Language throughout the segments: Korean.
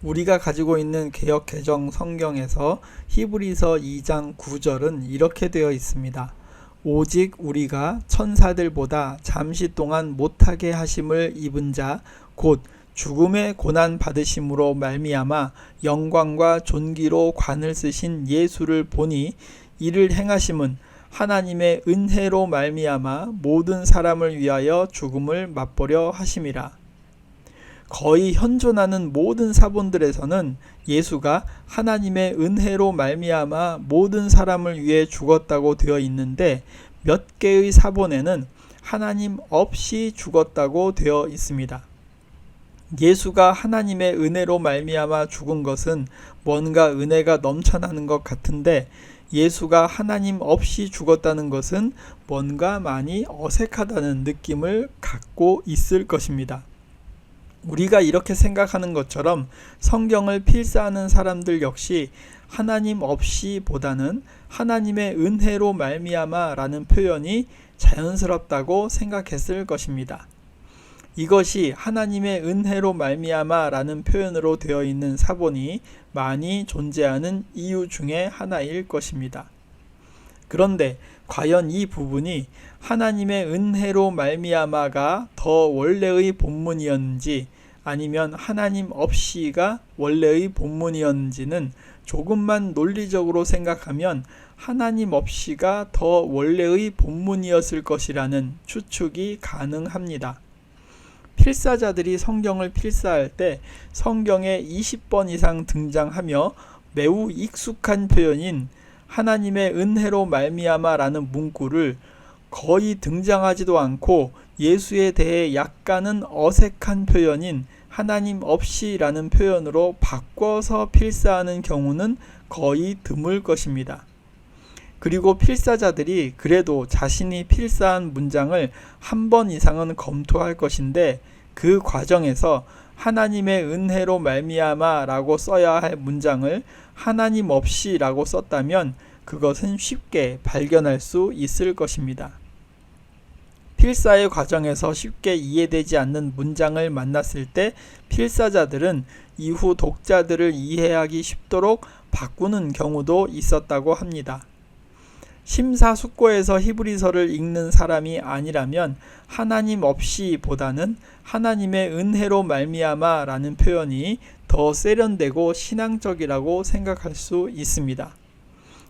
우리가 가지고 있는 개역 개정 성경에서 히브리서 2장 9절은 이렇게 되어 있습니다. 오직 우리가 천사들보다 잠시 동안 못하게 하심을 입은 자 곧 죽음의 고난 받으심으로 말미암아 영광과 존귀로 관을 쓰신 예수를 보니 이를 행하심은 하나님의 은혜로 말미암아 모든 사람을 위하여 죽음을 맛보려 하심이라. 거의 현존하는 모든 사본들에서는 예수가 하나님의 은혜로 말미암아 모든 사람을 위해 죽었다고 되어 있는데 몇 개의 사본에는 하나님 없이 죽었다고 되어 있습니다. 예수가 하나님의 은혜로 말미암아 죽은 것은 뭔가 은혜가 넘쳐나는 것 같은데 예수가 하나님 없이 죽었다는 것은 뭔가 많이 어색하다는 느낌을 갖고 있을 것입니다. 우리가 이렇게 생각하는 것처럼 성경을 필사하는 사람들 역시 하나님 없이 보다는 하나님의 은혜로 말미암아 라는 표현이 자연스럽다고 생각했을 것입니다. 이것이 하나님의 은혜로 말미암아 라는 표현으로 되어 있는 사본이 많이 존재하는 이유 중에 하나일 것입니다. 그런데 과연 이 부분이 하나님의 은혜로 말미암아가 더 원래의 본문이었는지 아니면 하나님 없이가 원래의 본문이었는지는 조금만 논리적으로 생각하면 하나님 없이가 더 원래의 본문이었을 것이라는 추측이 가능합니다. 필사자들이 성경을 필사할 때 성경에 20번 이상 등장하며 매우 익숙한 표현인 하나님의 은혜로 말미암아 라는 문구를 거의 등장하지도 않고 예수에 대해 약간은 어색한 표현인 하나님 없이 라는 표현으로 바꿔서 필사하는 경우는 거의 드물 것입니다. 그리고 필사자들이 그래도 자신이 필사한 문장을 한 번 이상은 검토할 것인데 그 과정에서 하나님의 은혜로 말미암아 라고 써야 할 문장을 하나님 없이 라고 썼다면 그것은 쉽게 발견할 수 있을 것입니다. 필사의 과정에서 쉽게 이해되지 않는 문장을 만났을 때 필사자들은 이후 독자들을 이해하기 쉽도록 바꾸는 경우도 있었다고 합니다. 심사숙고해서 히브리서를 읽는 사람이 아니라면 하나님 없이 보다는 하나님의 은혜로 말미암아 라는 표현이 더 세련되고 신앙적이라고 생각할 수 있습니다.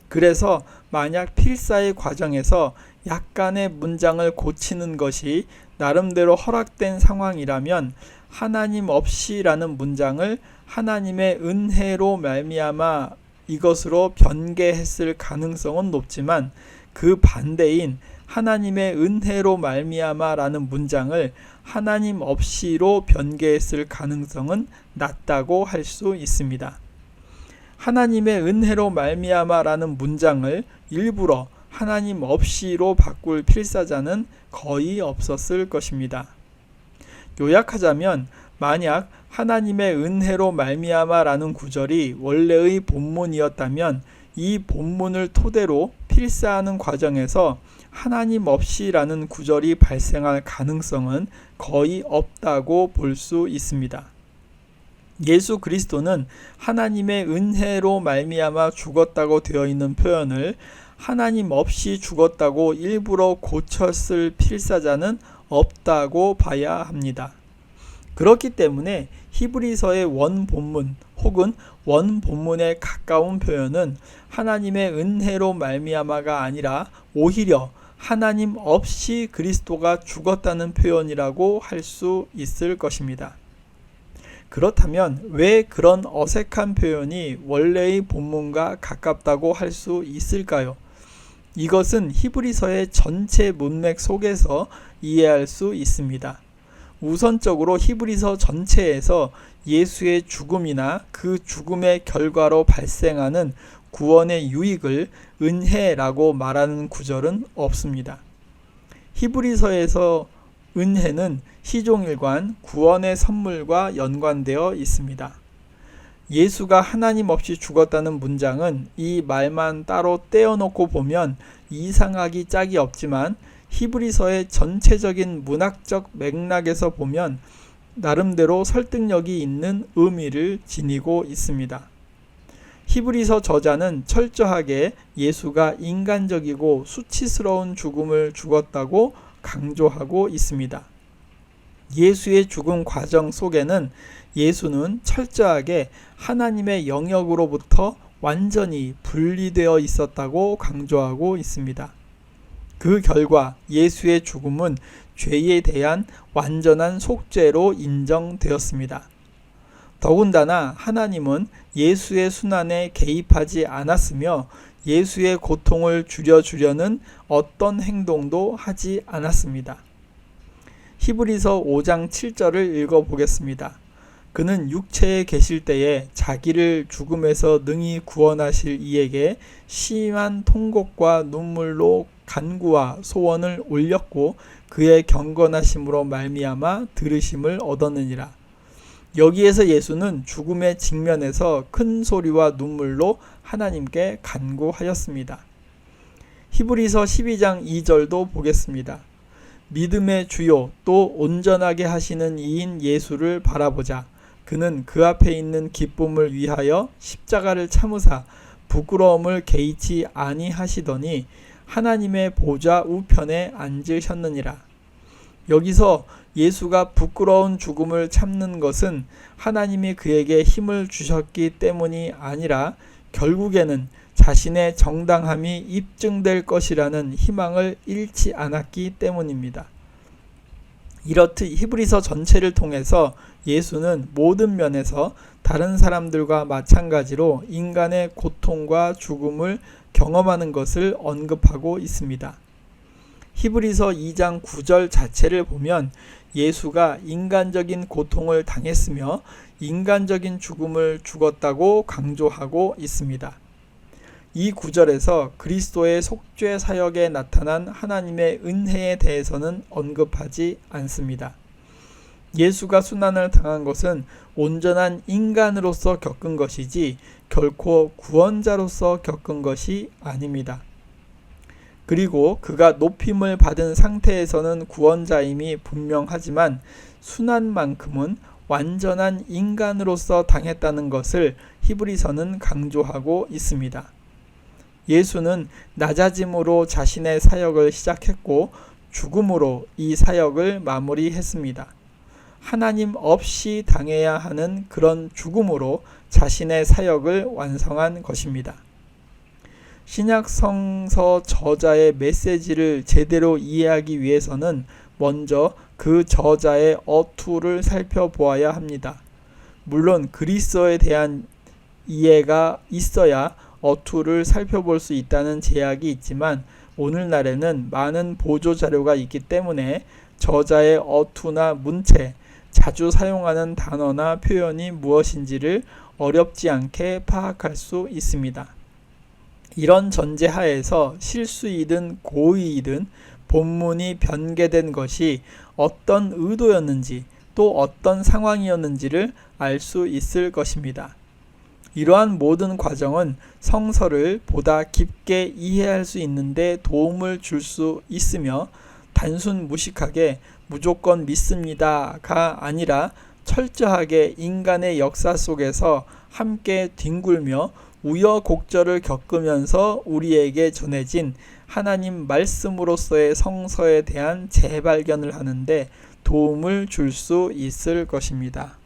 그래서 만약 필사의 과정에서 약간의 문장을 고치는 것이 나름대로 허락된 상황이라면 하나님 없이 라는 문장을 하나님의 은혜로 말미암아 이것으로 변개했을 가능성은 높지만 그 반대인 하나님의 은혜로 말미암아 라는 문장을 하나님 없이로 변개했을 가능성은 낮다고 할 수 있습니다. 하나님의 은혜로 말미암아 라는 문장을 일부러 하나님 없이로 바꿀 필사자는 거의 없었을 것입니다. 요약하자면 만약 하나님의 은혜로 말미암아 라는 구절이 원래의 본문이었다면 이 본문을 토대로 필사하는 과정에서 하나님 없이 라는 구절이 발생할 가능성은 거의 없다고 볼 수 있습니다. 예수 그리스도는 하나님의 은혜로 말미암아 죽었다고 되어 있는 표현을 하나님 없이 죽었다고 일부러 고쳤을 필사자는 없다고 봐야 합니다. 그렇기 때문에 히브리서의 원본문 혹은 원본문에 가까운 표현은 하나님의 은혜로 말미암아가 아니라 오히려 하나님 없이 그리스도가 죽었다는 표현이라고 할 수 있을 것입니다. 그렇다면 왜 그런 어색한 표현이 원래의 본문과 가깝다고 할 수 있을까요? 이것은 히브리서의 전체 문맥 속에서 이해할 수 있습니다. 우선적으로 히브리서 전체에서 예수의 죽음이나 그 죽음의 결과로 발생하는 구원의 유익을 은혜라고 말하는 구절은 없습니다. 히브리서에서 은혜는 시종일관 구원의 선물과 연관되어 있습니다. 예수가 하나님 없이 죽었다는 문장은 이 말만 따로 떼어놓고 보면 이상하기 짝이 없지만 히브리서의 전체적인 문학적 맥락에서 보면 나름대로 설득력이 있는 의미를 지니고 있습니다. 히브리서 저자는 철저하게 예수가 인간적이고 수치스러운 죽음을 죽었다고 강조하고 있습니다. 예수의 죽음 과정 속에는 예수는 철저하게 하나님의 영역으로부터 완전히 분리되어 있었다고 강조하고 있습니다. 그 결과 예수의 죽음은 죄에 대한 완전한 속죄로 인정되었습니다. 더군다나 하나님은 예수의 순환에 개입하지 않았으며 예수의 고통을 줄여주려는 어떤 행동도 하지 않았습니다. 히브리서 5장 7절을 읽어보겠습니다. 그는 육체에 계실 때에 자기를 죽음에서 능히 구원하실 이에게 심한 통곡과 눈물로 간구와 소원을 올렸고 그의 경건하심으로 말미암아 들으심을 얻었느니라. 여기에서 예수는 죽음의 직면에서 큰 소리와 눈물로 하나님께 간구하였습니다. 히브리서 12장 2절도 보겠습니다. 믿음의 주요 또 온전하게 하시는 이인 예수를 바라보자. 그는 그 앞에 있는 기쁨을 위하여 십자가를 참으사 부끄러움을 개의치 아니하시더니 하나님의 보좌 우편에 앉으셨느니라. 여기서 예수가 부끄러운 죽음을 참는 것은 하나님이 그에게 힘을 주셨기 때문이 아니라 결국에는 자신의 정당함이 입증될 것이라는 희망을 잃지 않았기 때문입니다. 이렇듯 히브리서 전체를 통해서 예수는 모든 면에서 다른 사람들과 마찬가지로 인간의 고통과 죽음을 경험하는 것을 언급하고 있습니다. 히브리서 2장 9절 자체를 보면 예수가 인간적인 고통을 당했으며 인간적인 죽음을 죽었다고 강조하고 있습니다. 이 구절에서 그리스도의 속죄 사역에 나타난 하나님의 은혜에 대해서는 언급하지 않습니다. 예수가 순환을 당한 것은 온전한 인간으로서 겪은 것이지 결코 구원자로서 겪은 것이 아닙니다. 그리고 그가 높임을 받은 상태에서는 구원자임이 분명하지만 순환만큼은 완전한 인간으로서 당했다는 것을 히브리서는 강조하고 있습니다. 예수는 낮아짐으로 자신의 사역을 시작했고 죽음으로 이 사역을 마무리했습니다. 하나님 없이 당해야 하는 그런 죽음으로 자신의 사역을 완성한 것입니다. 신약 성서 저자의 메시지를 제대로 이해하기 위해서는 먼저 그 저자의 어투를 살펴보아야 합니다. 물론 그리스도에 대한 이해가 있어야 어투를 살펴볼 수 있다는 제약이 있지만 오늘날에는 많은 보조 자료가 있기 때문에 저자의 어투나 문체, 자주 사용하는 단어나 표현이 무엇인지를 어렵지 않게 파악할 수 있습니다. 이런 전제 하에서 실수이든 고의이든 본문이 변개된 것이 어떤 의도였는지 또 어떤 상황이었는지를 알 수 있을 것입니다. 이러한 모든 과정은 성서를 보다 깊게 이해할 수 있는데 도움을 줄 수 있으며 단순 무식하게 무조건 믿습니다가 아니라 철저하게 인간의 역사 속에서 함께 뒹굴며 우여곡절을 겪으면서 우리에게 전해진 하나님 말씀으로서의 성서에 대한 재발견을 하는데 도움을 줄 수 있을 것입니다.